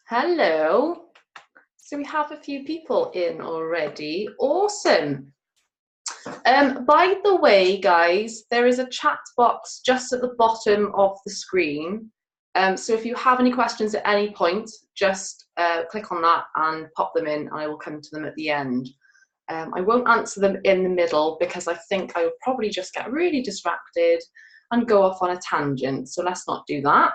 Hello. So we have a few people in already. Awesome. By the way, guys, there is a chat box just at the bottom of the screen. So if you have any questions at any point, just click on that and pop them in, and I will come to them at the end. I won't answer them in the middle because I think I would probably just get really distracted and go off on a tangent. So let's not do that.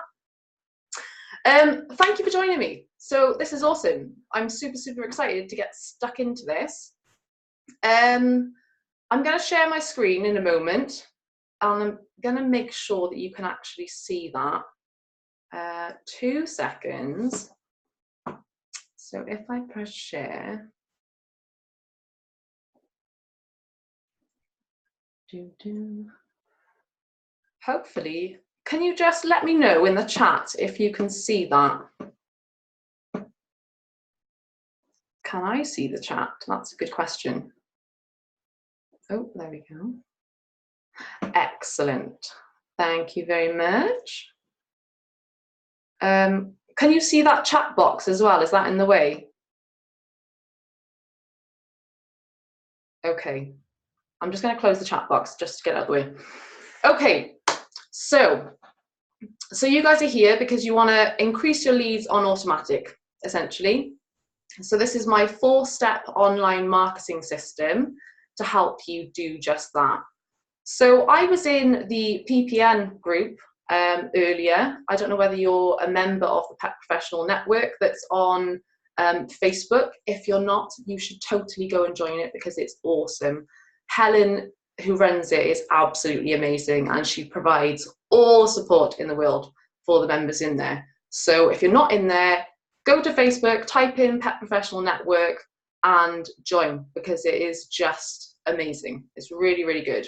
Thank you for joining me. So this is awesome. I'm super excited to get stuck into this. I'm going to share my screen in a moment, and I'm going to make sure that you can actually see that. 2 seconds. So if I press share, hopefully, can you just let me know in the chat if you can see that? Can I see the chat? That's a good question. Oh, there we go. Excellent. Thank you very much. Can you see that chat box as well? Is that in the way? Okay. I'm just going to close the chat box just to get out of the way. Okay. So you guys are here because you want to increase your leads on automatic, essentially. So this is my 4-step online marketing system to help you do just that. So I was in the PPN group earlier. I don't know whether you're a member of the Pet Professional Network that's on Facebook. If you're not, you should totally go and join it because it's awesome. Helen, who runs it, is absolutely amazing, and she provides all the support in the world for the members in there. So if you're not in there, go to Facebook, type in Pet Professional Network and join, because it is just amazing. It's really good.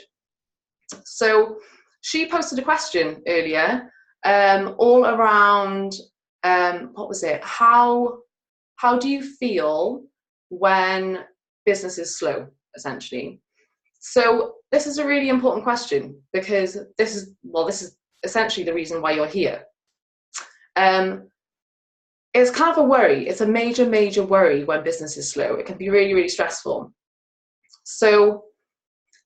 So she posted a question earlier all around, what was it? How do you feel when business is slow, essentially? So this is a really important question because this is essentially the reason why you're here. It's kind of a worry. It's a major worry when business is slow. It can be really stressful. So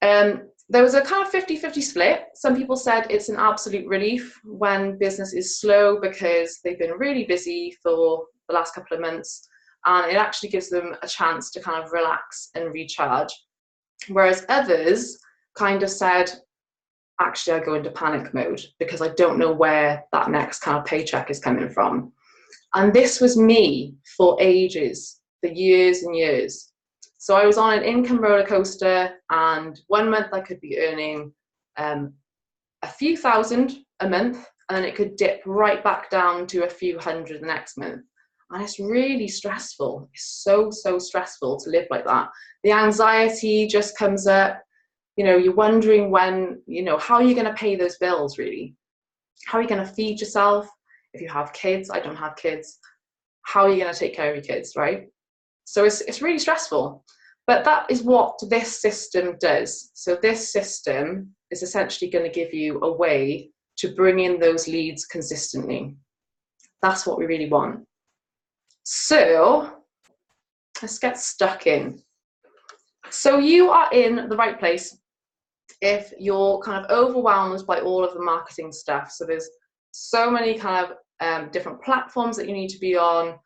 there was a kind of 50-50 split. Some people said it's an absolute relief when business is slow because they've been really busy for the last couple of months, and it actually gives them a chance to kind of relax and recharge. Whereas others kind of said, actually, I go into panic mode because I don't know where that next kind of paycheck is coming from. And this was me for ages, for years and years. So I was on an income roller coaster, and one month I could be earning a few thousand a month, and then it could dip right back down to a few hundred the next month. And it's really stressful. It's so stressful to live like that. The anxiety just comes up. You know, you're wondering when, how are you going to pay those bills, really? How are you going to feed yourself? If you have kids, I don't have kids. How are you going to take care of your kids, right? So it's really stressful. But that is what this system does. So this system is essentially going to give you a way to bring in those leads consistently. That's what we really want. So let's get stuck in. So you are in the right place if you're kind of overwhelmed by all of the marketing stuff. So there's so many kind of different platforms that you need to be on.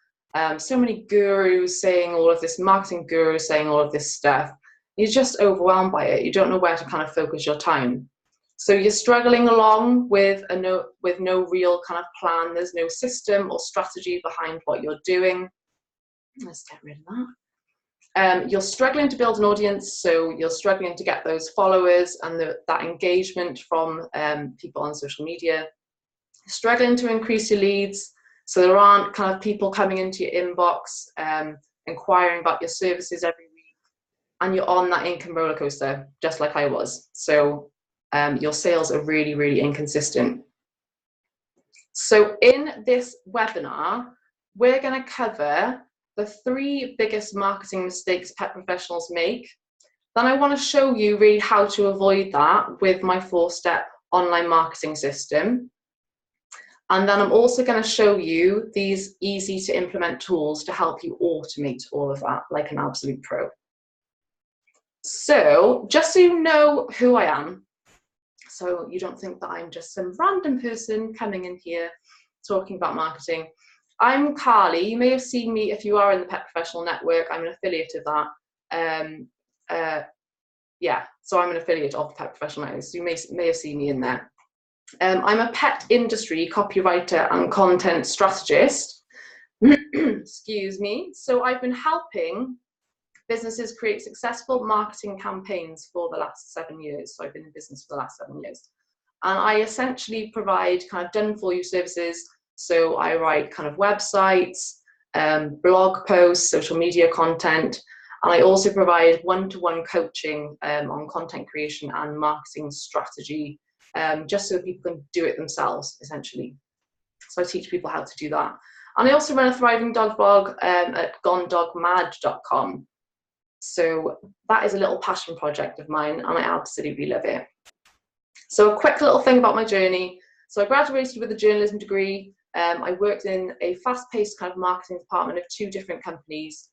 So many gurus saying all of this, marketing gurus saying all of this stuff. You're just overwhelmed by it. You don't know where to kind of focus your time. So you're struggling along with no real kind of plan. There's no system or strategy behind what you're doing. Let's get rid of that. You're struggling to build an audience, so you're struggling to get those followers and that engagement from people on social media. Struggling to increase your leads, so there aren't kind of people coming into your inbox inquiring about your services every week, and you're on that income roller coaster just like I was. So your sales are really inconsistent. So in this webinar, we're going to cover the 3 biggest marketing mistakes pet professionals make. Then I want to show you really how to avoid that with my 4-step online marketing system. And then I'm also going to show you these easy to implement tools to help you automate all of that like an absolute pro. So just so you know who I am, so you don't think that I'm just some random person coming in here talking about marketing. I'm Carly. You may have seen me if you are in the Pet Professional Network. I'm an affiliate of that. Yeah, so I'm an affiliate of the Pet Professional Network, so you may have seen me in there. I'm a pet industry copywriter and content strategist. Excuse me. So I've been helping businesses create successful marketing campaigns for the last 7 years. So I've been in business for the last 7 years. And I essentially provide kind of done for you services. So I write kind of websites, blog posts, social media content, and I also provide one-to-one coaching on content creation and marketing strategy, just so people can do it themselves, essentially. So I teach people how to do that. And I also run a thriving dog blog at gonedogmad.com. So that is a little passion project of mine, and I absolutely love it. So a quick little thing about my journey. So I graduated with a journalism degree. I worked in a fast-paced kind of marketing department of 2 different companies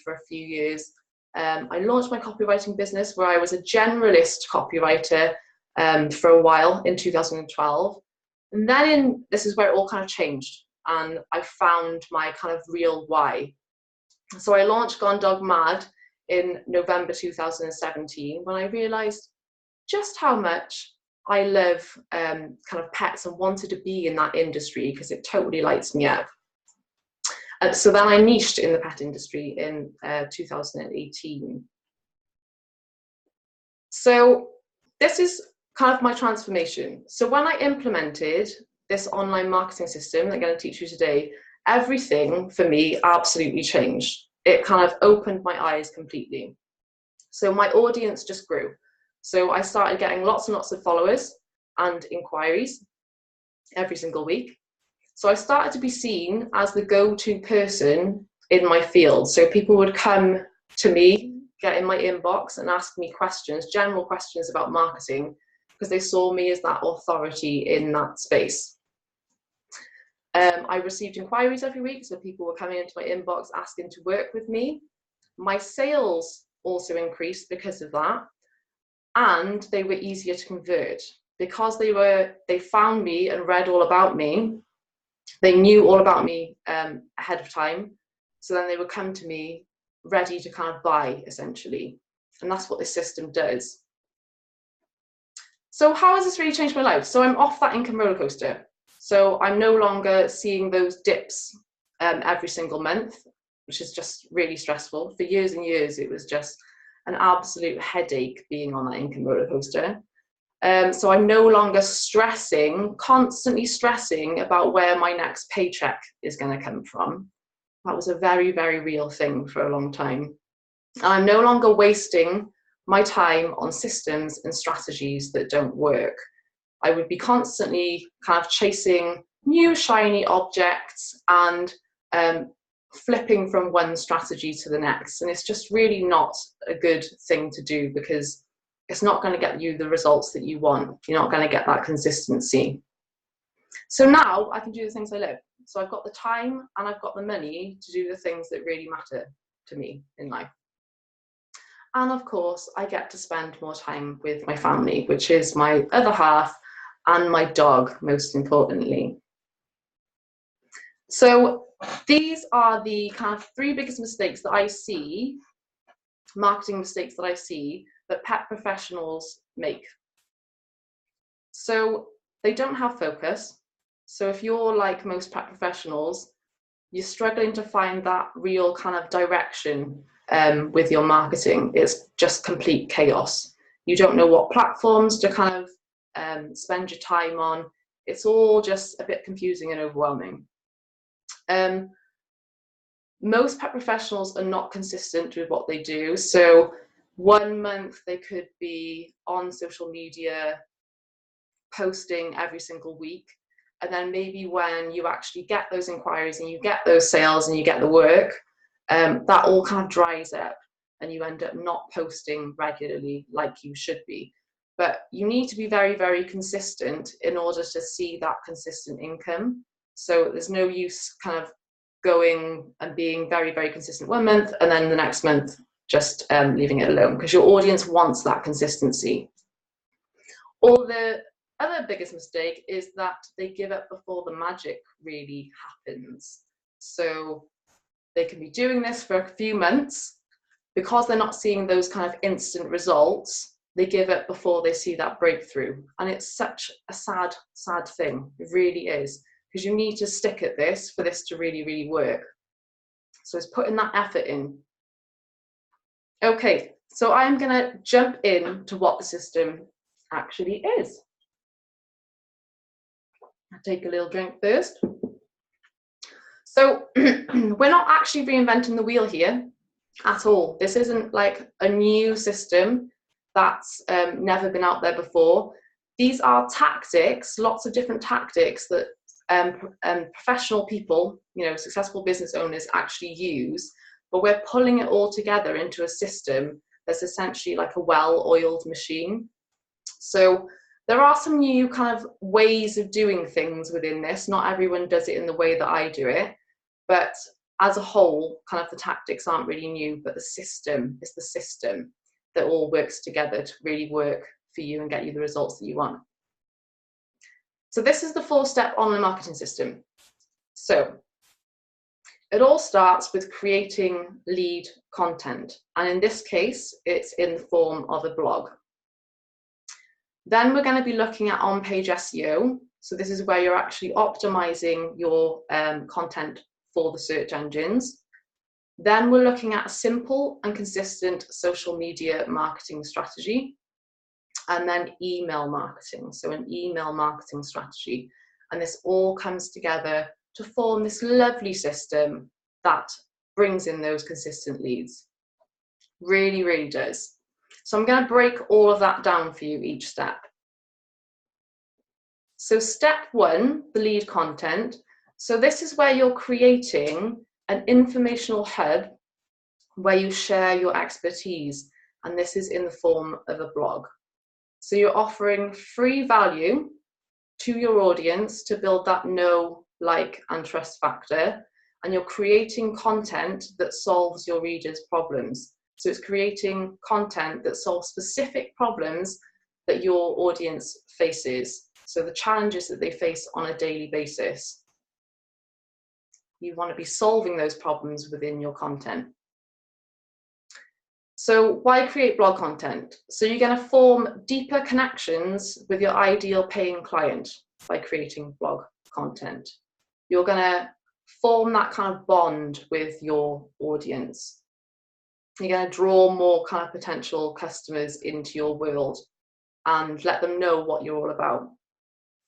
for a few years. I launched my copywriting business where I was a generalist copywriter for a while in 2012. And then this is where it all kind of changed, and I found my kind of real why. So I launched Gone Dog Mad in November 2017 when I realized just how much I love kind of pets and wanted to be in that industry because it totally lights me up. So then I niched in the pet industry in 2018. So this is kind of my transformation. So when I implemented this online marketing system that I'm going to teach you today, everything for me absolutely changed. It kind of opened my eyes completely. So my audience just grew. So I started getting lots and lots of followers and inquiries every single week. So I started to be seen as the go-to person in my field. So people would come to me, get in my inbox and ask me questions, general questions about marketing, because they saw me as that authority in that space. I received inquiries every week, so people were coming into my inbox asking to work with me. My sales also increased because of that, and they were easier to convert because they found me and read all about me. They knew all about me ahead of time, so then they would come to me ready to kind of buy, essentially, and that's what this system does. So how has this really changed my life? So I'm off that income roller coaster. So I'm no longer seeing those dips every single month, which is just really stressful. For years and years, it was just an absolute headache being on that income roller coaster. So I'm no longer constantly stressing about where my next paycheck is going to come from. That was a very, very real thing for a long time. And I'm no longer wasting my time on systems and strategies that don't work. I would be constantly kind of chasing new shiny objects and flipping from one strategy to the next. And it's just really not a good thing to do because it's not going to get you the results that you want. You're not going to get that consistency. So now I can do the things I love. So I've got the time and I've got the money to do the things that really matter to me in life. And of course, I get to spend more time with my family, which is my other half and my dog, most importantly. So these are the kind of 3 biggest mistakes that I see, marketing mistakes that I see that pet professionals make. So they don't have focus. So if you're like most pet professionals, you're struggling to find that real kind of direction with your marketing. It's just complete chaos. You don't know what platforms to kind of spend your time on. It's all just a bit confusing and overwhelming. Most pet professionals are not consistent with what they do. So one month they could be on social media posting every single week, and then maybe when you actually get those inquiries and you get those sales and you get the work, that all kind of dries up and you end up not posting regularly like you should be. but you need to be very, very consistent in order to see that consistent income. So there's no use kind of going and being very, very consistent one month and then the next month just leaving it alone, because your audience wants that consistency. Or the other biggest mistake is that they give up before the magic really happens. So they can be doing this for a few months. Because they're not seeing those kind of instant results, they give up before they see that breakthrough. And it's such a sad, sad thing. It really is. Because you need to stick at this for this to really, really work. So it's putting that effort in. Okay, so I'm going to jump in to what the system actually is. I'll take a little drink first. So we're not actually reinventing the wheel here at all. This isn't like a new system that's never been out there before. These are tactics, lots of different tactics that professional people, successful business owners actually use, but we're pulling it all together into a system that's essentially like a well-oiled machine. So there are some new kind of ways of doing things within this. Not everyone does it in the way that I do it, but as a whole, kind of the tactics aren't really new, but the system is the system that all works together to really work for you and get you the results that you want. So this is the 4-step online marketing system. So it all starts with creating lead content. And in this case, it's in the form of a blog. Then we're going to be looking at on-page SEO. So this is where you're actually optimizing your content for the search engines. Then we're looking at a simple and consistent social media marketing strategy. And then email marketing, so an email marketing strategy. And this all comes together to form this lovely system that brings in those consistent leads. Really, really does. So I'm going to break all of that down for you each step. So step 1, the lead content. So this is where you're creating an informational hub where you share your expertise. And this is in the form of a blog. So you're offering free value to your audience to build that know, like, and trust factor. And you're creating content that solves your readers' problems. So it's creating content that solves specific problems that your audience faces. So the challenges that they face on a daily basis. You want to be solving those problems within your content. So why create blog content? So you're going to form deeper connections with your ideal paying client by creating blog content. You're going to form that kind of bond with your audience. You're going to draw more kind of potential customers into your world and let them know what you're all about.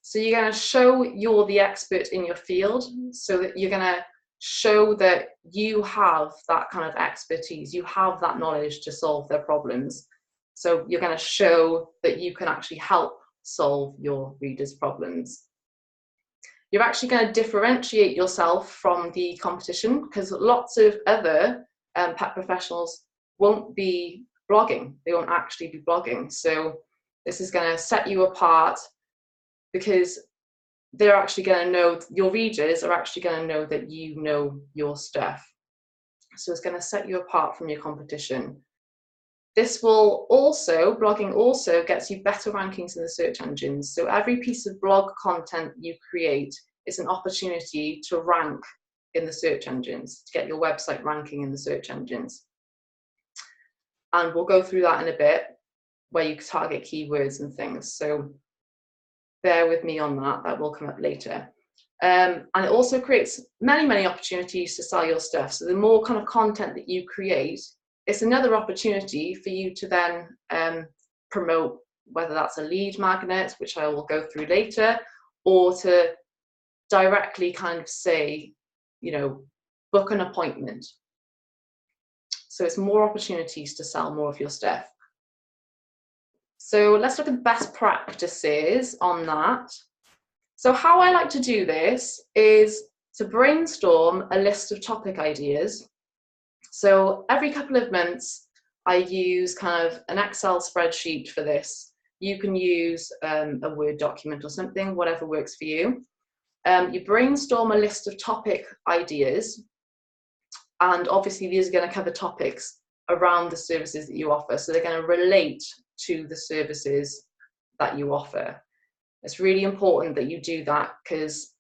So you're going to show you're the expert in your field, so that you're going to show that you have that kind of expertise, you have that knowledge to solve their problems. So you're going to show that you can actually help solve your readers' problems. You're actually going to differentiate yourself from the competition, because lots of other pet professionals won't be blogging. They won't actually be blogging. So this is going to set you apart, because they're actually going to know, your readers are actually going to know that you know your stuff. So it's going to set you apart from your competition. This will also, blogging also gets you better rankings in the search engines. So every piece of blog content you create is an opportunity to rank in the search engines, to get your website ranking in the search engines. And we'll go through that in a bit, where you target keywords and things. So bear with me on that, that will come up later. And it also creates many, many opportunities to sell your stuff. So the more kind of content that you create, it's another opportunity for you to then promote, whether that's a lead magnet, which I will go through later, or to directly kind of say, book an appointment. So it's more opportunities to sell more of your stuff. So let's look at best practices on that. So how I like to do this is to brainstorm a list of topic ideas. So every couple of months, I use kind of an Excel spreadsheet for this. You can use a Word document or something, whatever works for you. You brainstorm a list of topic ideas, and obviously these are going to cover topics around the services that you offer. So they're going to relate to the services that you offer. It's really important that you do that because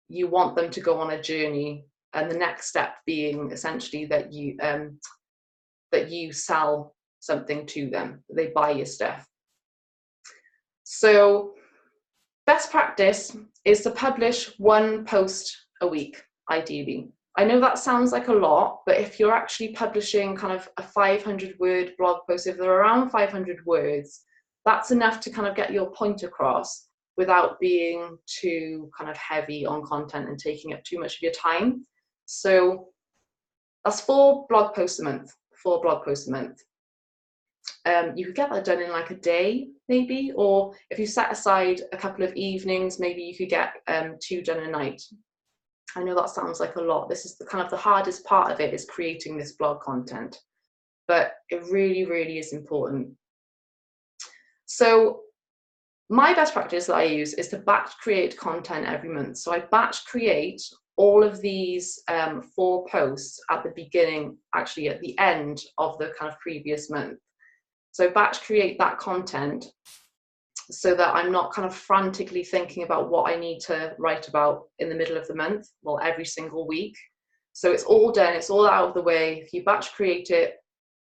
you want them to go on a journey, and the next step being essentially that you sell something to them, they buy your stuff. So best practice is to publish one post a week, ideally. I know that sounds like a lot, but if you're actually publishing kind of a 500-word blog post, if they're around 500 words, that's enough to kind of get your point across without being too kind of heavy on content and taking up too much of your time. So that's 4 blog posts a month, 4 blog posts a month. You could get that done in like a day, maybe, or if you set aside a couple of evenings, maybe you could get 2 done a night. I know that sounds like a lot. This is the kind of the hardest part of it, is creating this blog content, but it really, really is important. So my best practice that I use is to batch create content every month. So I batch create all of these 4 posts at the beginning, actually at the end of the kind of previous month. So batch create that content so that I'm not kind of frantically thinking about what I need to write about in the middle of the month, well, every single week. So it's all done, it's all out of the way. If you batch create it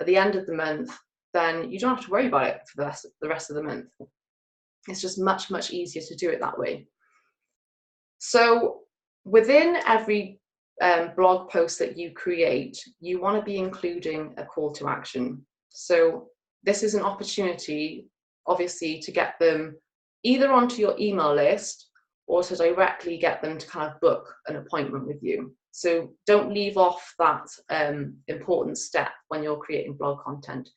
at the end of the month, then you don't have to worry about it for the rest of the month. It's just much, much easier to do it that way. So within every blog post that you create, you want to be including a call to action. So this is an opportunity, obviously, to get them either onto your email list or to directly get them to kind of book an appointment with you. So don't leave off that important step when you're creating blog content.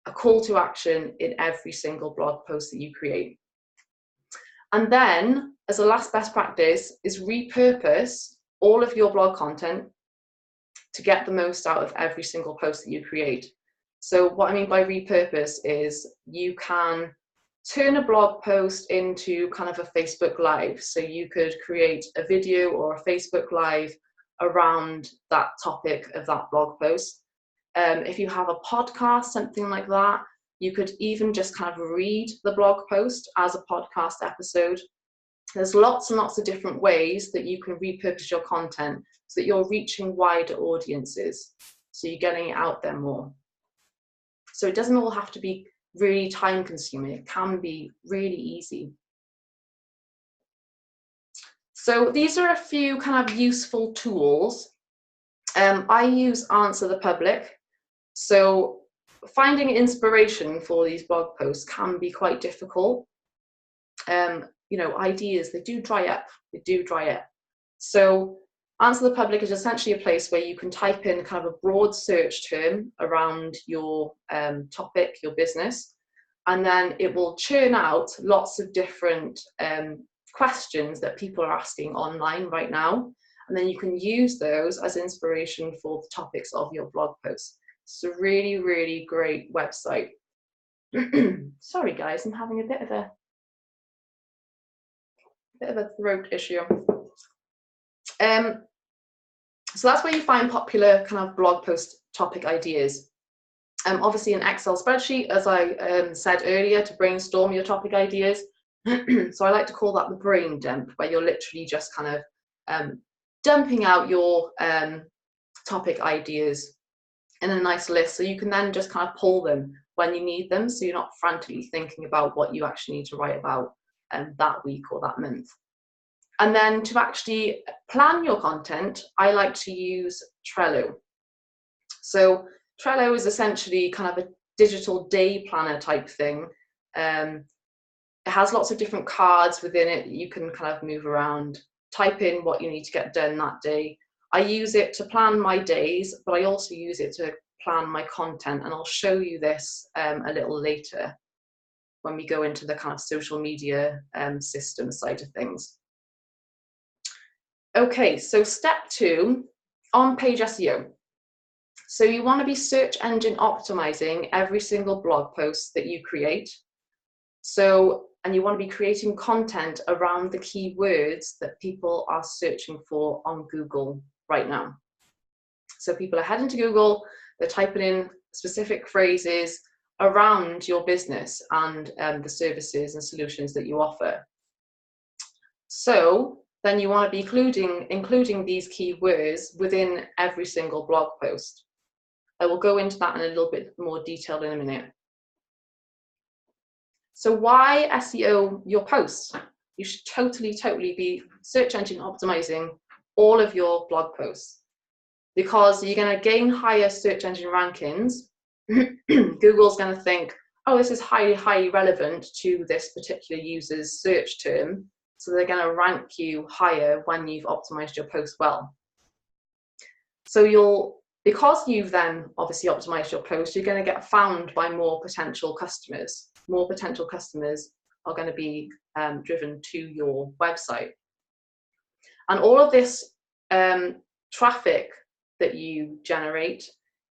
A call to action in every single blog post that you create. And then, as a last best practice, is repurpose all of your blog content to get the most out of every single post that you create. So what I mean by repurpose is you can turn a blog post into kind of a Facebook Live. So you could create a video or a Facebook Live around that topic of that blog post. If you have a podcast, something like that, you could even just kind of read the blog post as a podcast episode. There's lots and lots of different ways that you can repurpose your content so that you're reaching wider audiences, so you're getting it out there more. So it doesn't all have to be really time consuming, it can be really easy. So these are a few kind of useful tools. I use Answer the Public. So finding inspiration for these blog posts can be quite difficult. You know, ideas, they do dry up. So Answer the Public is essentially a place where you can type in kind of a broad search term around your topic, your business, and then it will churn out lots of different questions that people are asking online right now. And then you can use those as inspiration for the topics of your blog posts. It's a really, really great website. Sorry guys, I'm having a bit of a throat issue. So that's where you find popular kind of blog post topic ideas. Obviously an Excel spreadsheet, as I said earlier, to brainstorm your topic ideas. So I like to call that the brain dump, where you're literally just kind of dumping out your topic ideas in a nice list, so you can then just kind of pull them when you need them, so you're not frantically thinking about what you actually need to write about that week or that month. And then to actually plan your content, I like to use Trello. So Trello is essentially kind of a digital day planner type thing. It has lots of different cards within it that you can kind of move around, type in what you need to get done that day. I use it to plan my days, but I also use it to plan my content, and I'll show you this a little later when we go into the kind of social media system side of things. Okay, so step 2, on-page SEO. So you want to be search engine optimizing every single blog post that you create. So, and you want to be creating content around the keywords that people are searching for on Google right now. So people are heading to Google, they're typing in specific phrases around your business and the services and solutions that you offer. So then you want to be including these keywords within every single blog post. I will go into that in a little bit more detail in a minute. So why SEO your posts? You should totally be search engine optimizing all of your blog posts, because you're going to gain higher search engine rankings. Google's going to think, oh, this is highly relevant to this particular user's search term. So they're going to rank you higher when you've optimized your post well. So because you've then obviously optimized your post, you're going to get found by more potential customers. More potential customers are going to be driven to your website. And all of this traffic that you generate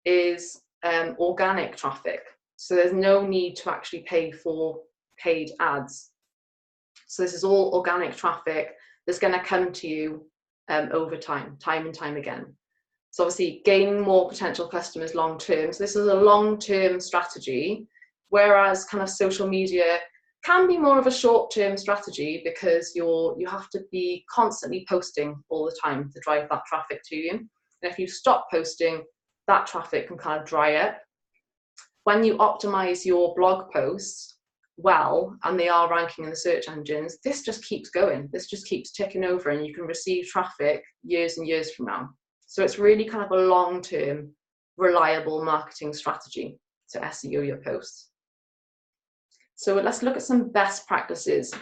is organic traffic. So there's no need to actually pay for paid ads. So this is all organic traffic that's going to come to you over time and time again. So obviously gaining more potential customers long term. So this is a long-term strategy, whereas kind of social media can be more of a short-term strategy, because you have to be constantly posting all the time to drive that traffic to you. And if you stop posting, that traffic can kind of dry up. When you optimize your blog posts well, and they are ranking in the search engines, this just keeps going. This just keeps ticking over, and you can receive traffic years and years from now. So it's really kind of a long-term, reliable marketing strategy to SEO your posts. So let's look at some best practices.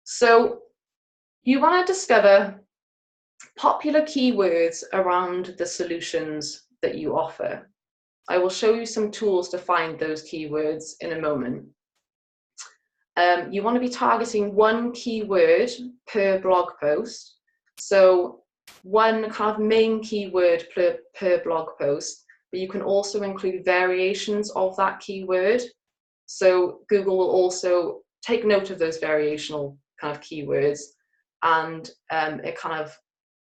So you want to discover popular keywords around the solutions that you offer. I will show you some tools to find those keywords in a moment. You want to be targeting one keyword per blog post. So one kind of main keyword per blog post, but you can also include variations of that keyword. So Google will also take note of those variational kind of keywords, and it kind of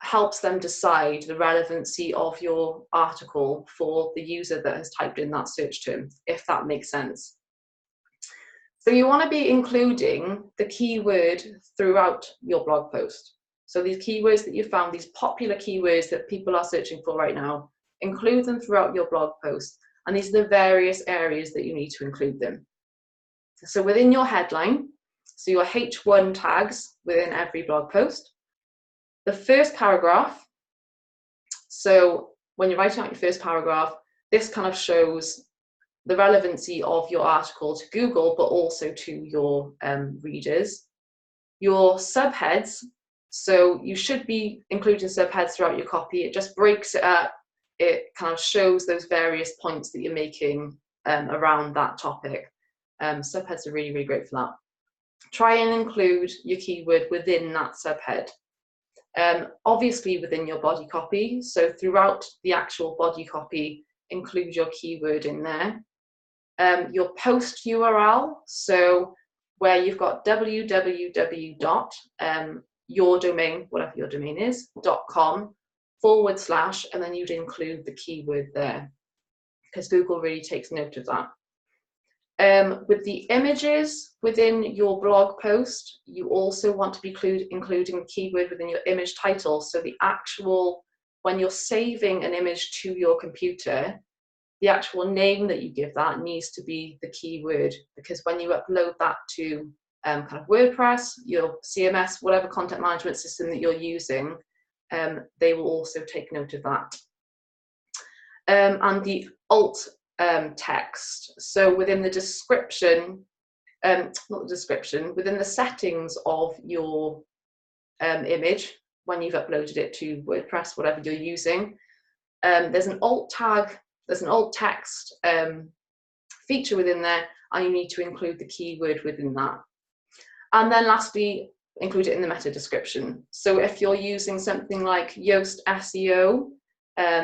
helps them decide the relevancy of your article for the user that has typed in that search term, if that makes sense. So you want to be including the keyword throughout your blog post. So these keywords that you found, these popular keywords that people are searching for right now, include them throughout your blog post. And these are the various areas that you need to include them. So within your headline, so your H1 tags within every blog post, the first paragraph. So when you're writing out your first paragraph, this kind of shows the relevancy of your article to Google, but also to your readers. Your subheads, so you should be including subheads throughout your copy. It just breaks it up. It kind of shows those various points that you're making around that topic. Subheads are really great for that. Try and include your keyword within that subhead. Obviously within your body copy, so throughout the actual body copy, include your keyword in there. Your post URL, so where you've got www. Your domain, whatever your domain is, .com / and then you'd include the keyword there, because Google really takes note of that. With the images within your blog post, you also want to be including the keyword within your image title. So the actual, when you're saving an image to your computer, the actual name that you give that needs to be the keyword, because when you upload that to kind of WordPress, your CMS, whatever content management system that you're using, they will also take note of that. And the alt text, so within the description, not the description, within the settings of your image, when you've uploaded it to WordPress, whatever you're using, there's an alt tag, there's an alt text feature within there, and you need to include the keyword within that. And then lastly, include it in the meta description. So if you're using something like Yoast SEO,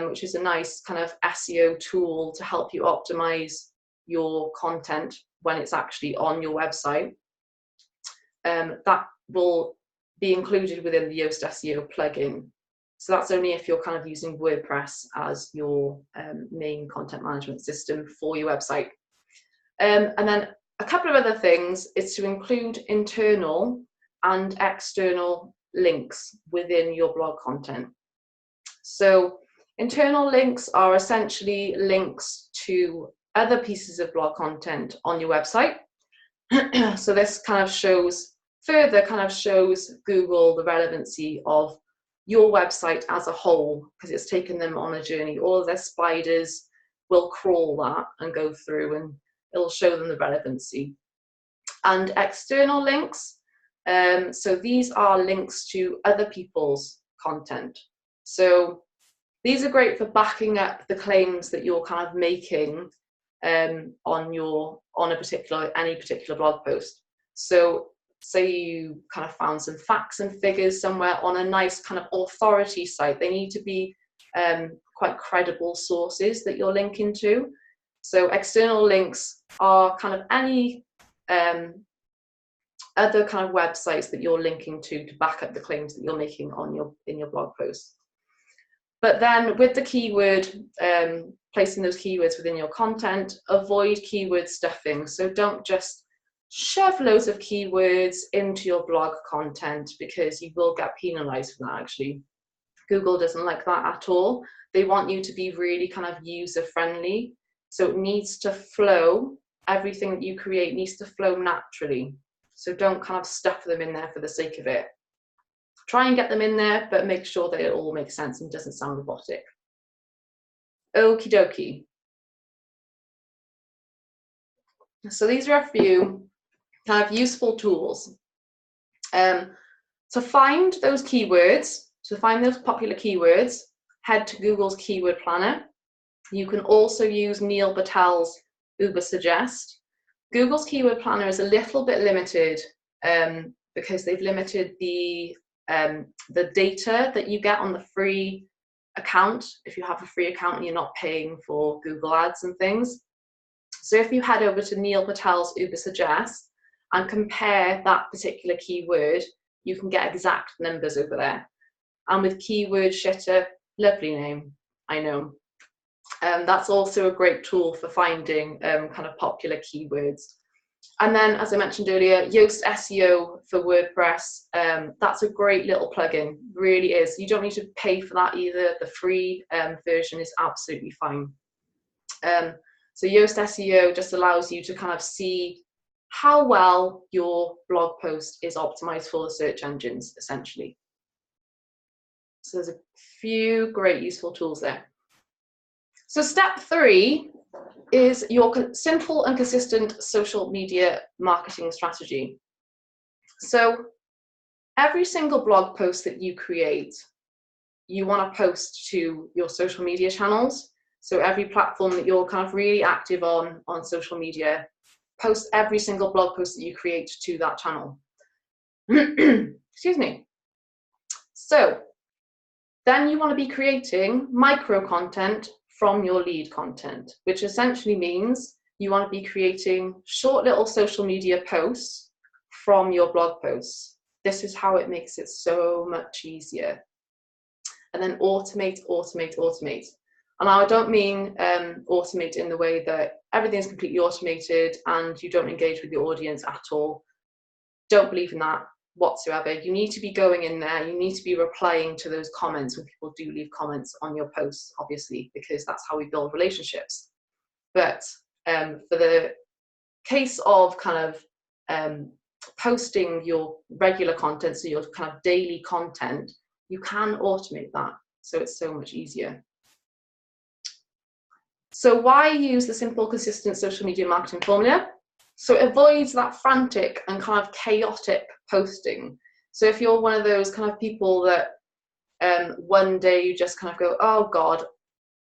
which is a nice kind of SEO tool to help you optimize your content when it's actually on your website, that will be included within the Yoast SEO plugin. So that's only if you're kind of using WordPress as your main content management system for your website. And then a couple of other things is to include internal and external links within your blog content. So internal links are essentially links to other pieces of blog content on your website. So this kind of shows Google the relevancy of your website as a whole, because it's taken them on a journey. All of their spiders will crawl that and go through, and it'll show them the relevancy. And external links, so these are links to other people's content. So these are great for backing up the claims that you're kind of making on any particular blog post. So say you kind of found some facts and figures somewhere on a nice kind of authority site. They need to be quite credible sources that you're linking to. So external links are kind of any other kind of websites that you're linking to back up the claims that you're making in your blog post. But then with the keyword, placing those keywords within your content, avoid keyword stuffing. So don't just shove loads of keywords into your blog content, because you will get penalized for that. Actually, Google doesn't like that at all. They want you to be really kind of user friendly. So it needs to flow. Everything that you create needs to flow naturally. So don't kind of stuff them in there for the sake of it. Try and get them in there, but make sure that it all makes sense and doesn't sound robotic. Okie dokie. So these are a few kind of useful tools. To find those keywords, to find those popular keywords, head to Google's Keyword Planner. You can also use Neil Patel's Ubersuggest. Google's Keyword Planner is a little bit limited because they've limited the data that you get on the free account, if you have a free account and you're not paying for Google Ads and things. So if you head over to Neil Patel's Ubersuggest and compare that particular keyword, you can get exact numbers over there. And with Keyword Shitter, lovely name, I know. That's also a great tool for finding kind of popular keywords. And then, as I mentioned earlier, Yoast SEO for WordPress. That's a great little plugin, really is. You don't need to pay for that either. The free version is absolutely fine. So Yoast SEO just allows you to kind of see how well your blog post is optimized for the search engines, essentially. So there's a few great useful tools there. So step 3 is your simple and consistent social media marketing strategy. So every single blog post that you create, you want to post to your social media channels. So every platform that you're kind of really active on social media, post every single blog post that you create to that channel. Excuse me. So then you want to be creating micro content from your lead content, which essentially means you want to be creating short little social media posts from your blog posts. This is how it makes it so much easier. And then automate, automate, automate. And I don't mean automate in the way that everything's completely automated and you don't engage with your audience at all. Don't believe in that whatsoever. You need to be going in there, you need to be replying to those comments when people do leave comments on your posts, obviously, because that's how we build relationships. But for the case of kind of posting your regular content, so your kind of daily content, you can automate that, so it's so much easier. So why use the simple, consistent social media marketing formula? So it avoids that frantic and kind of chaotic posting. So if you're one of those kind of people that one day you just kind of go, oh God,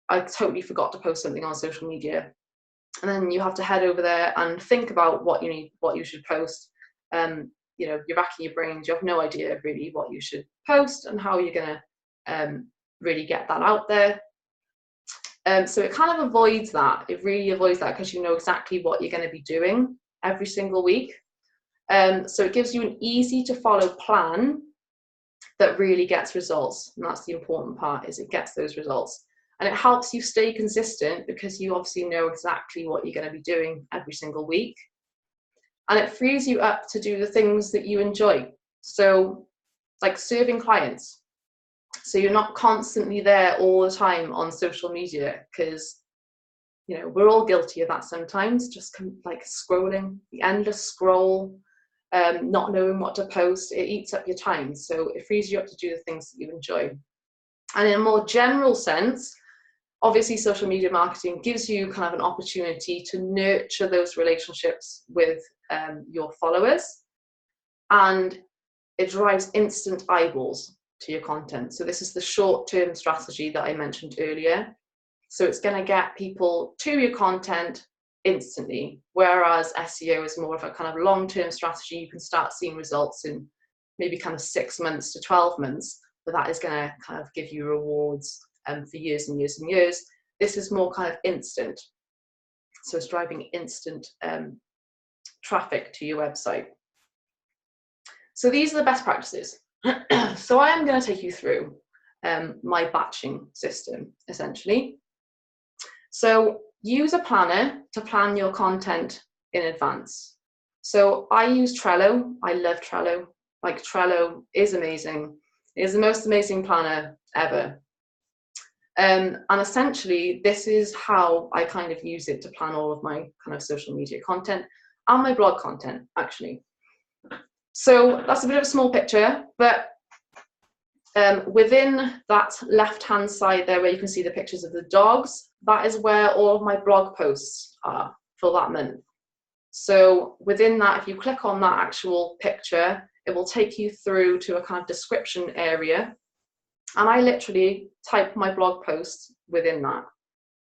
I totally forgot to post something on social media. And then you have to head over there and think about what you should post. You know, you're racking your brains, you have no idea really what you should post and how you're gonna really get that out there. So it kind of avoids that. It really avoids that because you know exactly what you're going to be doing. every single week. So it gives you an easy to follow plan that really gets results. And that's the important part, is it gets those results. And it helps you stay consistent because you obviously know exactly what you're going to be doing every single week. And it frees you up to do the things that you enjoy. So like serving clients. So you're not constantly there all the time on social media, because, you know, we're all guilty of that sometimes, just like scrolling, the endless scroll, not knowing what to post. It eats up your time. So it frees you up to do the things that you enjoy. And in a more general sense, obviously social media marketing gives you kind of an opportunity to nurture those relationships with your followers, and it drives instant eyeballs to your content. So this is the short-term strategy that I mentioned earlier. So it's going to get people to your content instantly, whereas SEO is more of a kind of long-term strategy. You can start seeing results in maybe kind of 6 months to 12 months, but that is going to kind of give you rewards for years and years and years. This is more kind of instant. So it's driving instant traffic to your website. So these are the best practices. So I am going to take you through my batching system, essentially. So use a planner to plan your content in advance. So I use Trello. I love Trello. Like, Trello is amazing. It is the most amazing planner ever. And essentially, this is how I kind of use it to plan all of my kind of social media content and my blog content, actually. So that's a bit of a small picture, but within that left-hand side there, where you can see the pictures of the dogs, that is where all of my blog posts are for that month. So within that, if you click on that actual picture, it will take you through to a kind of description area. And I literally type my blog posts within that.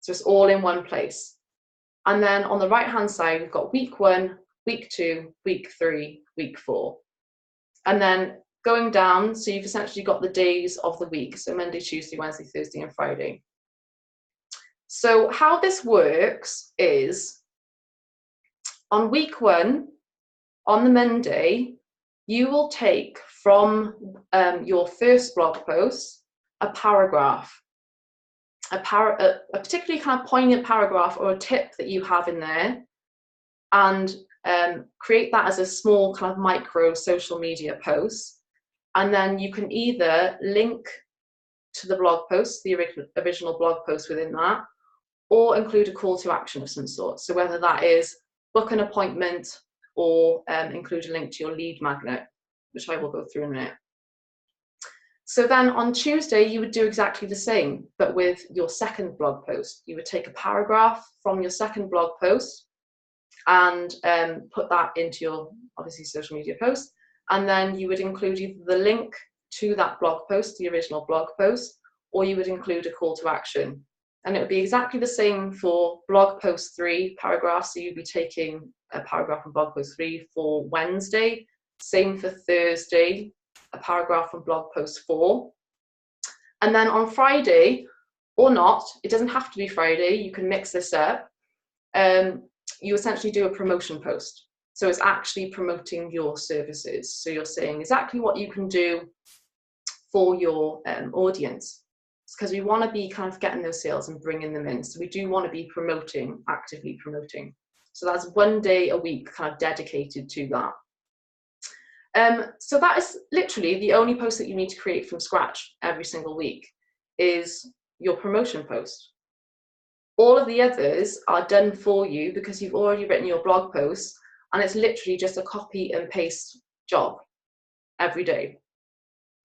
So it's all in one place. And then on the right-hand side, we've got week 1, week 2, week 3, week 4. And then going down, so you've essentially got the days of the week. So Monday, Tuesday, Wednesday, Thursday, and Friday. So how this works is, on week 1, on the Monday, you will take from your first blog post a paragraph, a particularly kind of poignant paragraph or a tip that you have in there, and create that as a small kind of micro social media post. And then you can either link to the blog post, the original blog post within that, or include a call to action of some sort. So whether that is book an appointment or include a link to your lead magnet, which I will go through in a minute. So then on Tuesday, you would do exactly the same, but with your second blog post. You would take a paragraph from your second blog post and put that into your, obviously, social media post. And then you would include either the link to that blog post, the original blog post, or you would include a call to action. And it would be exactly the same for blog post 3 paragraphs. So you'd be taking a paragraph from blog post 3 for Wednesday, same for Thursday, a paragraph from blog post 4. And then on Friday, or not, it doesn't have to be Friday, you can mix this up, you essentially do a promotion post. So it's actually promoting your services. So you're saying exactly what you can do for your audience. It's because we want to be kind of getting those sales and bringing them in. So we do want to be promoting, actively promoting. So that's 1 day a week kind of dedicated to that. So that is literally the only post that you need to create from scratch every single week, is your promotion post. All of the others are done for you because you've already written your blog posts, and it's literally just a copy and paste job every day.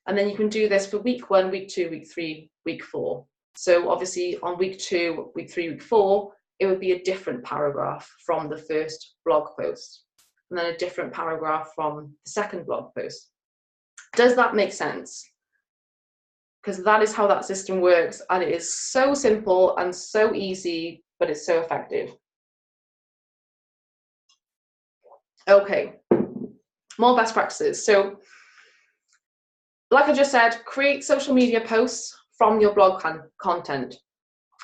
And then you can do this for week 1, week 2, week 3, week 4. So obviously on week 2, week 3, week 4, it would be a different paragraph from the first blog post, and then a different paragraph from the second blog post. Does that make sense? Because that is how that system works, and it is so simple and so easy, but it's so effective. Okay, more best practices. So like I just said, create social media posts from your blog content.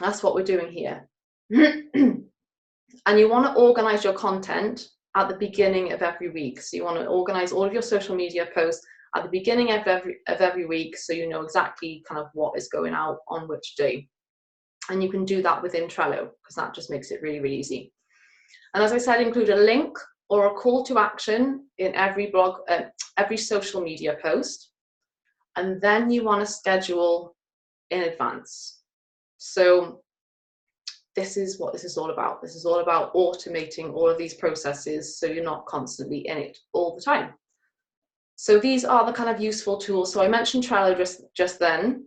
That's what we're doing here. And you want to organize your content at the beginning of every week. So you want to organize all of your social media posts at the beginning of every week, so you know exactly kind of what is going out on which day. And you can do that within Trello, because that just makes it really, really easy. And as I said, include a link or a call to action in every blog, every social media post. And then you want to schedule in advance. So this is what this is all about. This is all about automating all of these processes so you're not constantly in it all the time. So these are the kind of useful tools. So I mentioned Trello just then.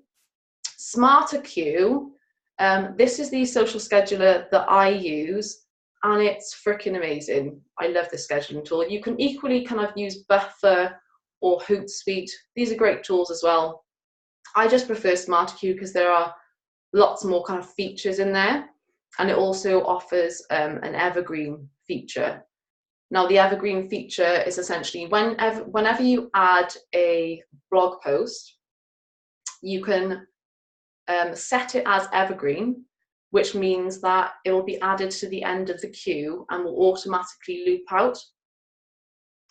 SmarterQueue, this is the social scheduler that I use, and it's freaking amazing. I love this scheduling tool. You can equally kind of use Buffer or Hootsuite. These are great tools as well. I just prefer SmarterQueue because there are lots more kind of features in there, and it also offers an evergreen feature. Now, the evergreen feature is essentially whenever you add a blog post, you can set it as evergreen, which means that it will be added to the end of the queue and will automatically loop out,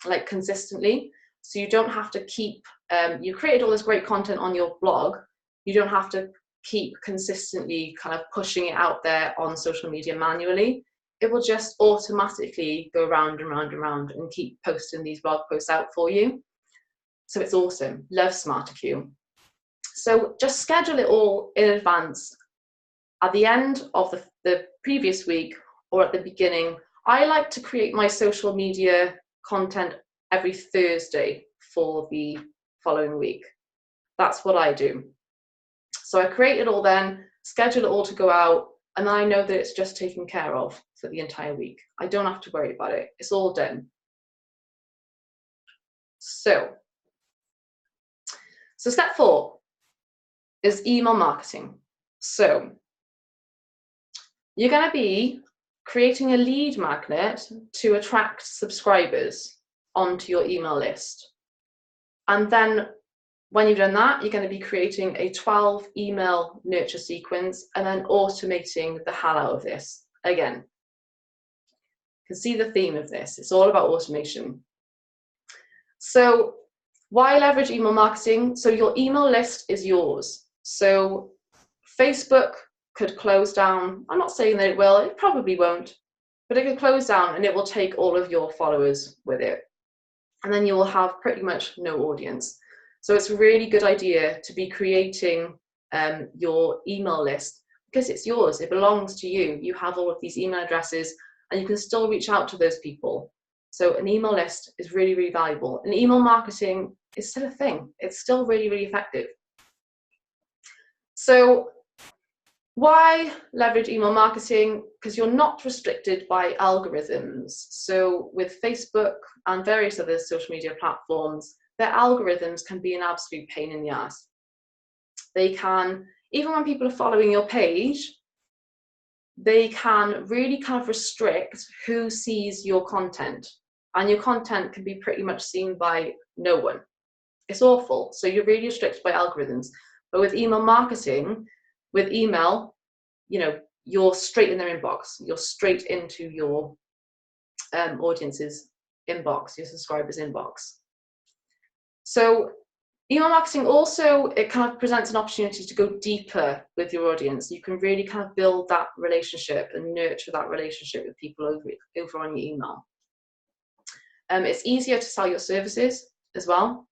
like, consistently. So you don't have to keep, you created all this great content on your blog, you don't have to keep consistently kind of pushing it out there on social media manually. It will just automatically go round and round and round and keep posting these blog posts out for you. So it's awesome. Love SmarterQueue. So just schedule it all in advance at the end of the previous week or at the beginning. I like to create my social media content every Thursday for the following week. That's what I do. So I create it all then, schedule it all to go out, and I know that it's just taken care of for the entire week. I don't have to worry about it. It's all done. So step 4 is email marketing. So you're going to be creating a lead magnet to attract subscribers onto your email list. And then when you've done that, you're going to be creating a 12 email nurture sequence and then automating the hell out of this. Again, you can see the theme of this. It's all about automation. So why leverage email marketing? So your email list is yours. So Facebook could close down. I'm not saying that it will, it probably won't, but it could close down and it will take all of your followers with it. And then you will have pretty much no audience. So it's a really good idea to be creating your email list because it's yours, it belongs to you. You have all of these email addresses and you can still reach out to those people. So an email list is really, really valuable. And email marketing is still a thing. It's still really, really effective. So why leverage email marketing? Because you're not restricted by algorithms. So with Facebook and various other social media platforms, their algorithms can be an absolute pain in the ass. They can, even when people are following your page, they can really kind of restrict who sees your content. And your content can be pretty much seen by no one. It's awful. So you're really restricted by algorithms. But with email marketing, with email, you know, you're straight in their inbox. You're straight into your audience's inbox, your subscribers' inbox. So email marketing also, it kind of presents an opportunity to go deeper with your audience. You can really kind of build that relationship and nurture that relationship with people over on your email. It's easier to sell your services as well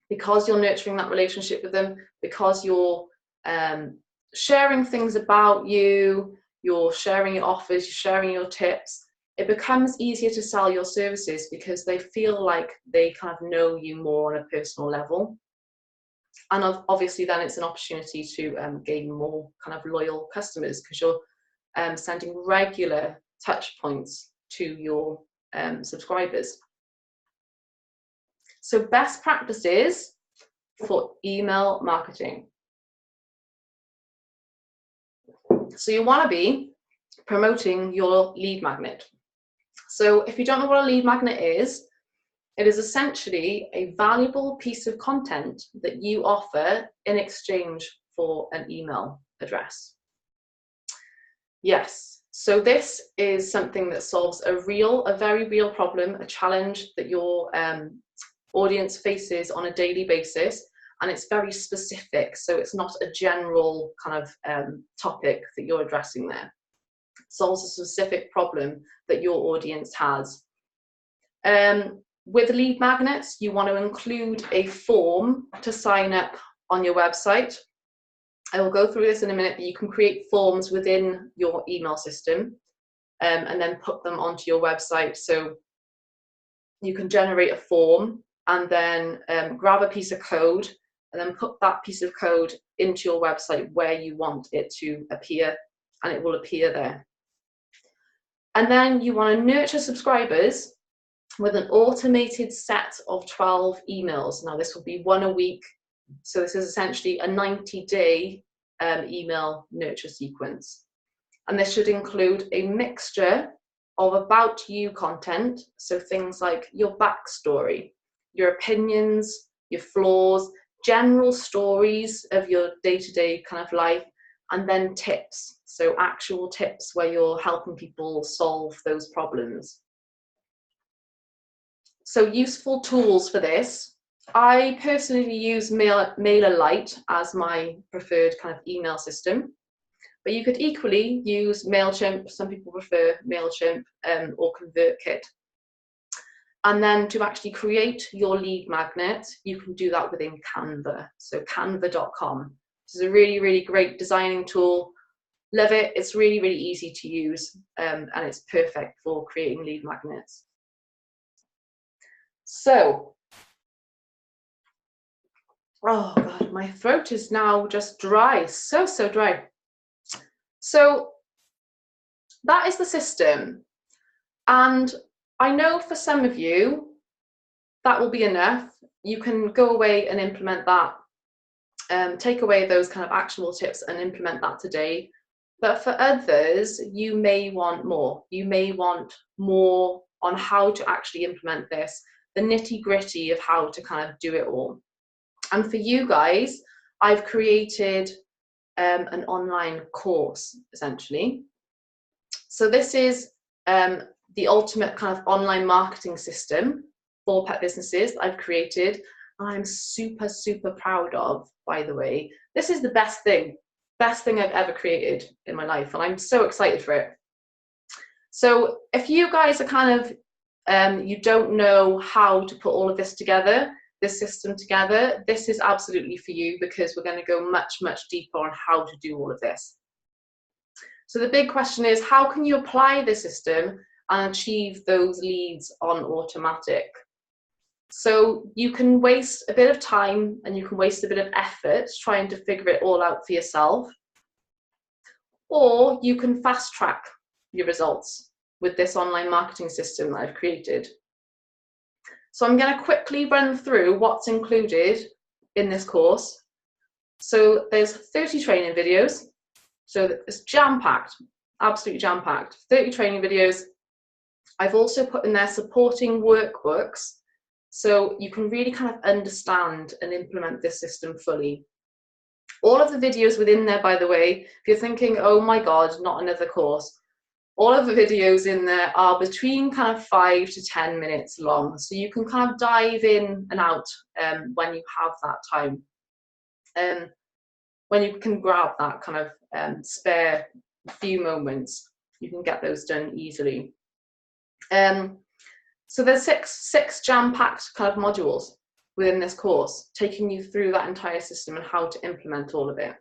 because you're nurturing that relationship with them, because you're sharing things about you, you're sharing your offers, you're sharing your tips. It becomes easier to sell your services because they feel like they kind of know you more on a personal level. And obviously then it's an opportunity to gain more kind of loyal customers because you're sending regular touch points to your subscribers. So best practices for email marketing. So you want to be promoting your lead magnet. So if you don't know what a lead magnet is, it is essentially a valuable piece of content that you offer in exchange for an email address. Yes, So this is something that solves a very real problem, a challenge that your audience faces on a daily basis, and it's very specific. So it's not a general kind of topic that you're addressing there. It solves a specific problem that your audience has. With lead magnets, you want to include a form to sign up on your website. I will go through this in a minute, but you can create forms within your email system and then put them onto your website. So you can generate a form and then grab a piece of code and then put that piece of code into your website where you want it to appear, and it will appear there. And then you want to nurture subscribers with an automated set of 12 emails. Now this will be one a week. So this is essentially a 90-day email nurture sequence. And this should include a mixture of about you content. So things like your backstory, your opinions, your flaws, general stories of your day-to-day kind of life, and then tips. So actual tips where you're helping people solve those problems. So useful tools for this. I personally use MailerLite as my preferred kind of email system, but you could equally use MailChimp. Some people prefer MailChimp or ConvertKit. And then to actually create your lead magnet, you can do that within Canva. So canva.com. This is a really great designing tool. Love it. It's really easy to use, and it's perfect for creating lead magnets. So, oh God, my throat is now just dry, so dry. So that is the system. And I know for some of you, that will be enough. You can go away and implement that, take away those kind of actionable tips and implement that today. But for others, you may want more. You may want more on how to actually implement this, the nitty-gritty of how to kind of do it all. And for you guys, I've created an online course, essentially. So this is the ultimate kind of online marketing system for pet businesses that I've created. And I'm super proud of, by the way. This is the best thing I've ever created in my life, and I'm so excited for it. So if you guys are kind of, you don't know how to put all of this together, this system together, this is absolutely for you, because we're going to go much deeper on how to do all of this. So the big question is, how can you apply the system and achieve those leads on automatic? So you can waste a bit of time and you can waste a bit of effort trying to figure it all out for yourself, or you can fast track your results with this online marketing system that I've created. So I'm going to quickly run through what's included in this course. So there's 30 training videos. So it's jam-packed, absolutely jam-packed. 30 training videos. I've also put in there supporting workbooks, so you can really kind of understand and implement this system fully. All of the videos within there, by the way, if you're thinking, oh my God, not another course, all of the videos in there are between kind of 5 to 10 minutes long. So you can kind of dive in and out when you have that time. When you can grab that kind of spare few moments, you can get those done easily. So there's six jam-packed kind of modules within this course, taking you through that entire system and how to implement all of it.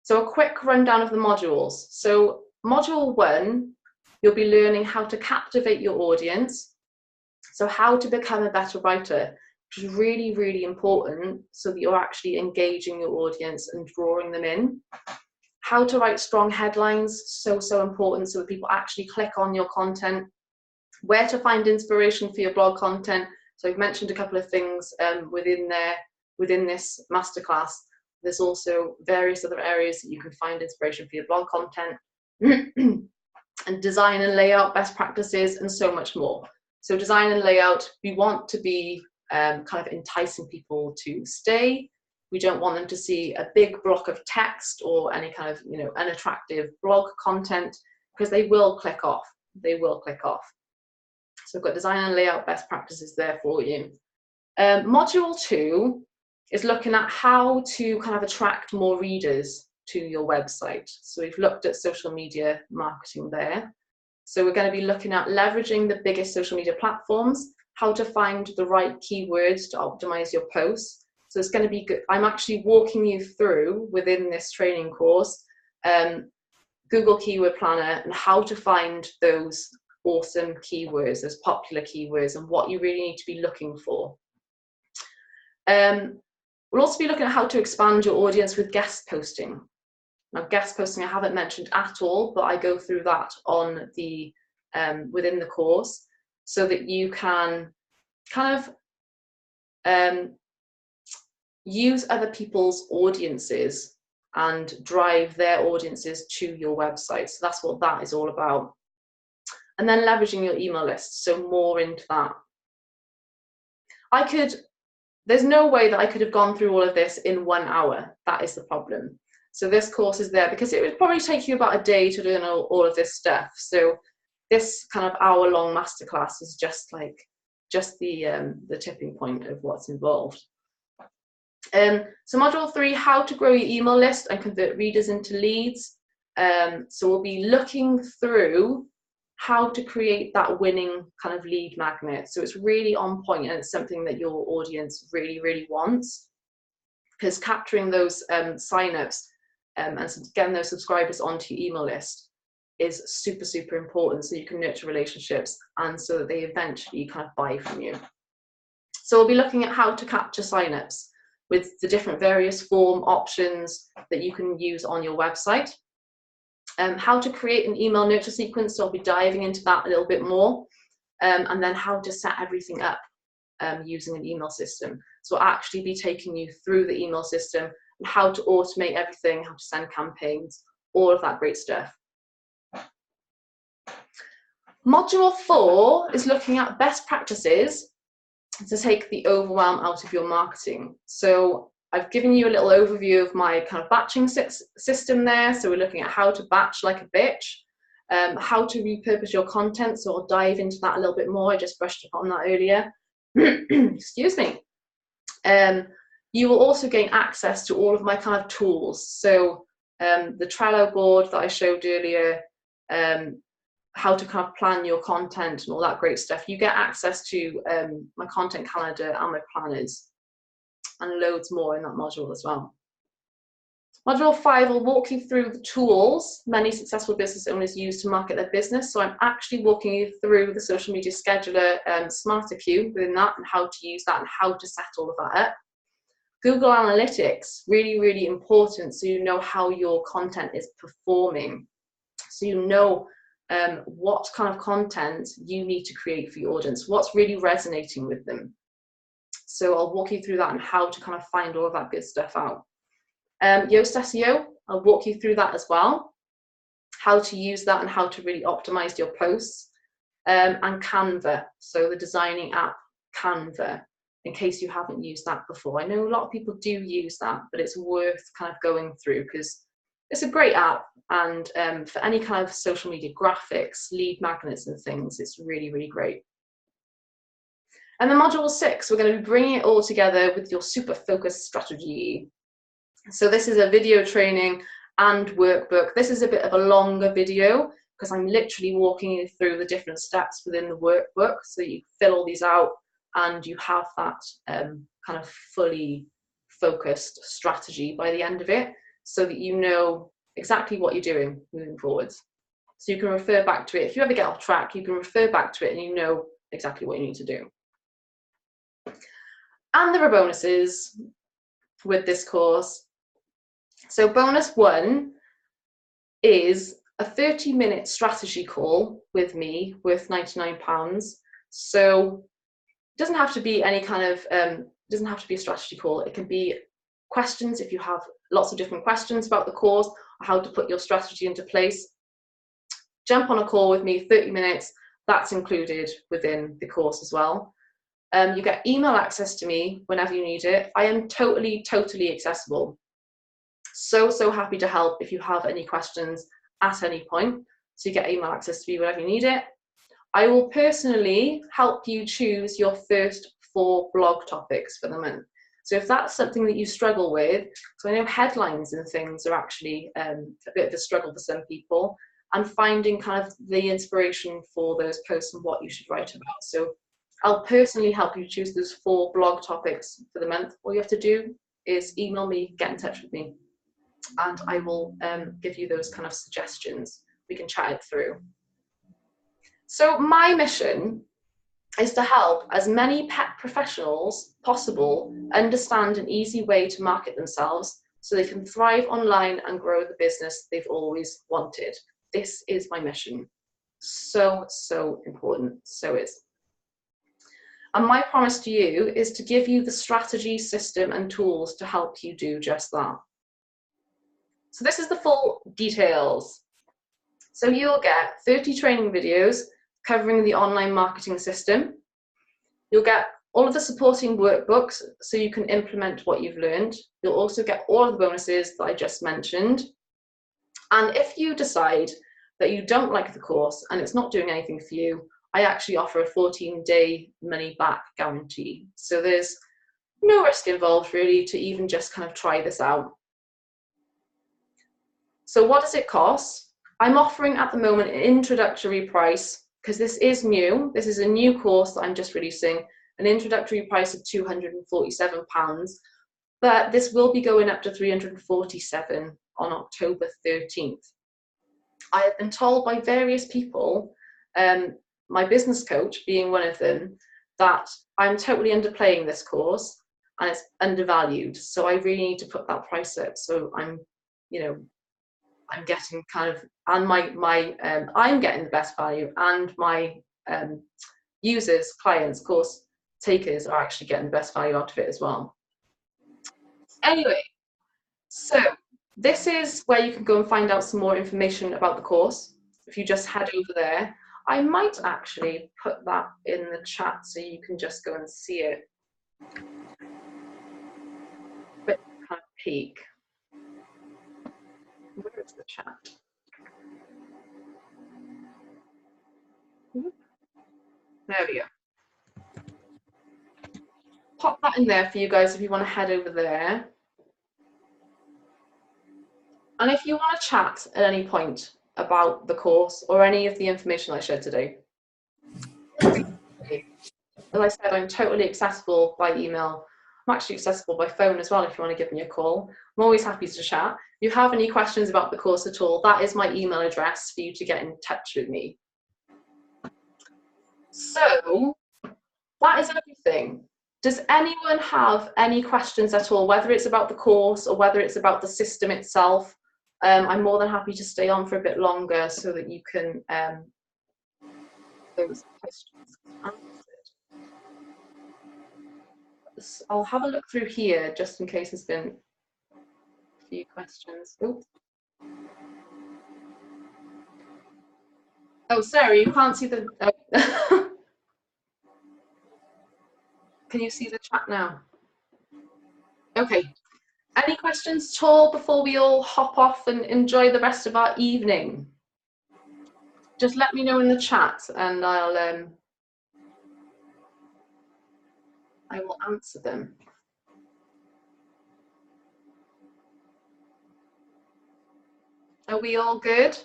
So a quick rundown of the modules. So module 1, you'll be learning how to captivate your audience. So how to become a better writer, which is really important, so that you're actually engaging your audience and drawing them in. How to write strong headlines, so important, so that people actually click on your content. Where to find inspiration for your blog content. So I've mentioned a couple of things within this masterclass. There's also various other areas that you can find inspiration for your blog content, and design and layout best practices, and so much more. So design and layout, we want to be kind of enticing people to stay. We don't want them to see a big block of text or any kind of unattractive blog content. because they will click off. They will click off. So I've got design and layout best practices there for you. Module 2 is looking at how to kind of attract more readers to your website. So we've looked at social media marketing there. So we're going to be looking at leveraging the biggest social media platforms, how to find the right keywords to optimize your posts. So it's going to be good. I'm actually walking you through within this training course, Google Keyword Planner, and how to find those awesome keywords, those popular keywords, and what you really need to be looking for. We'll also be looking at how to expand your audience with guest posting. Now, guest posting I haven't mentioned at all, but I go through that on the within the course, so that you can kind of use other people's audiences and drive their audiences to your website. So that's what that is all about. And then leveraging your email list, so more into that. There's no way that I could have gone through all of this in 1 hour. That is the problem. So this course is there because it would probably take you about a day to learn all of this stuff. So this kind of hour-long masterclass is just the tipping point of what's involved. So module 3, how to grow your email list and convert readers into leads. So we'll be looking through how to create that winning kind of lead magnet. So it's really on point, and it's something that your audience really, really wants, because capturing those signups and getting those subscribers onto your email list is super, super important, so you can nurture relationships and so that they eventually kind of buy from you. So we'll be looking at how to capture signups with the different various form options that you can use on your website. How to create an email nurture sequence, so I'll be diving into that a little bit more, and then how to set everything up using an email system. So I'll actually be taking you through the email system and how to automate everything, how to send campaigns, all of that great stuff. Module 4 is looking at best practices to take the overwhelm out of your marketing. So I've given you a little overview of my kind of batching system there. So we're looking at how to batch like a bitch, how to repurpose your content. So I'll dive into that a little bit more. I just brushed up on that earlier. Excuse me. You will also gain access to all of my kind of tools. So the Trello board that I showed earlier, how to kind of plan your content and all that great stuff. You get access to my content calendar and my planners, and loads more in that module as well. Module 5 will walk you through the tools many successful business owners use to market their business. So I'm actually walking you through the social media scheduler, SmarterQueue within that, and how to use that and how to set all of that up. Google Analytics, really, really important, so you know how your content is performing. So you know what kind of content you need to create for your audience, what's really resonating with them. So I'll walk you through that and how to kind of find all of that good stuff out. Yoast SEO, I'll walk you through that as well, how to use that and how to really optimize your posts. And Canva, so the designing app Canva, in case you haven't used that before. I know a lot of people do use that, but it's worth kind of going through because it's a great app, and for any kind of social media graphics, lead magnets and things, it's really, really great. And then module 6, we're going to be bringing it all together with your super focused strategy. So this is a video training and workbook. This is a bit of a longer video because I'm literally walking you through the different steps within the workbook, so you fill all these out and you have that kind of fully focused strategy by the end of it, so that you know exactly what you're doing moving forwards. So you can refer back to it. If you ever get off track, you can refer back to it and you know exactly what you need to do. And there are bonuses with this course. So bonus 1 is a 30-minute strategy call with me worth £99. So it doesn't have to be any kind of, doesn't have to be a strategy call. It can be questions if you have lots of different questions about the course or how to put your strategy into place. Jump on a call with me, 30 minutes. That's included within the course as well. You get email access to me whenever you need it. I am totally accessible. So happy to help if you have any questions at any point. so you get email access to me whenever you need it. I will personally help you choose your first 4 blog topics for the month. So if that's something that you struggle with, so I know headlines and things are actually a bit of a struggle for some people, and finding kind of the inspiration for those posts and what you should write about. So I'll personally help you choose those 4 blog topics for the month. All you have to do is email me, get in touch with me, and I will give you those kind of suggestions. We can chat it through. So my mission is to help as many pet professionals possible understand an easy way to market themselves so they can thrive online and grow the business they've always wanted. This is my mission. So, so important. So is. And my promise to you is to give you the strategy, system, and tools to help you do just that. So this is the full details. So you'll get 30 training videos covering the online marketing system. You'll get all of the supporting workbooks so you can implement what you've learned. You'll also get all of the bonuses that I just mentioned. And if you decide that you don't like the course and it's not doing anything for you, I actually offer a 14-day money back guarantee. So there's no risk involved really to even just kind of try this out. So what does it cost? I'm offering at the moment an introductory price, because this is new. This is a new course that I'm just releasing, an introductory price of £247, but this will be going up to £347 on October 13th. I have been told by various people, my business coach being one of them, that I'm totally underplaying this course and it's undervalued. So I really need to put that price up. So I'm getting kind of, and I'm getting the best value, and my users, clients, course takers are actually getting the best value out of it as well. Anyway, so this is where you can go and find out some more information about the course. If you just head over there, I might actually put that in the chat so you can just go and see it. Quick kind of peek. Where is the chat? There we go. Pop that in there for you guys if you want to head over there. And if you want to chat at any point about the course or any of the information I shared today, as I said, I'm totally accessible by email. I'm actually accessible by phone as well if you want to give me a call. I'm always happy to chat. If you have any questions about the course at all, that is my email address for you to get in touch with me. So that is everything. Does anyone have any questions at all, whether it's about the course or whether it's about the system itself? I'm more than happy to stay on for a bit longer so that you can those questions answered. I'll have a look through here just in case there's been a few questions. Oh, Sarah, you can't see the. Can you see the chat now? Okay. Any questions at all before we all hop off and enjoy the rest of our evening? Just let me know in the chat and I will answer them. Are we all good?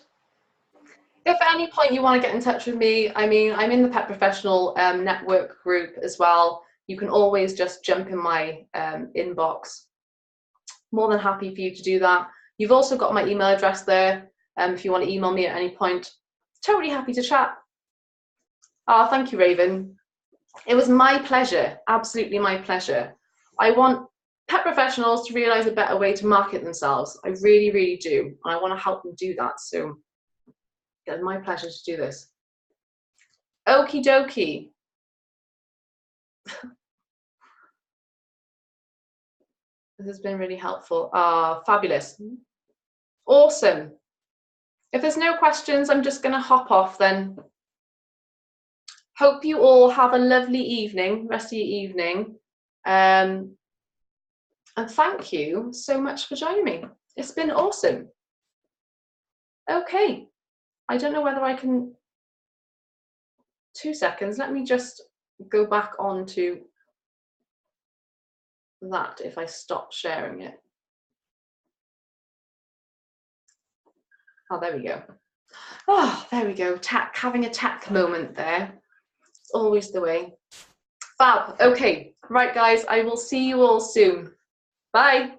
If at any point you want to get in touch with me, I mean, I'm in the Pet Professional network group as well. You can always just jump in my inbox. More than happy for you to do that. You've also got my email address there if you want to email me at any point. Totally happy to chat. Oh, thank you, Raven. It was my pleasure, absolutely my pleasure. I want pet professionals to realise a better way to market themselves. I really, really do. And I want to help them do that. So it's my pleasure to do this. Okie dokie. This has been really helpful. Fabulous. Awesome. If there's no questions, I'm just going to hop off then. Hope you all have a lovely evening, rest of your evening. And thank you so much for joining me. It's been awesome. Okay. I don't know whether I can, 2 seconds, let me just go back onto that if I stop sharing it. Oh, there we go. Oh, there we go. Tech, having a tech moment there. It's always the way. Fab. Okay. Right, guys. I will see you all soon. Bye.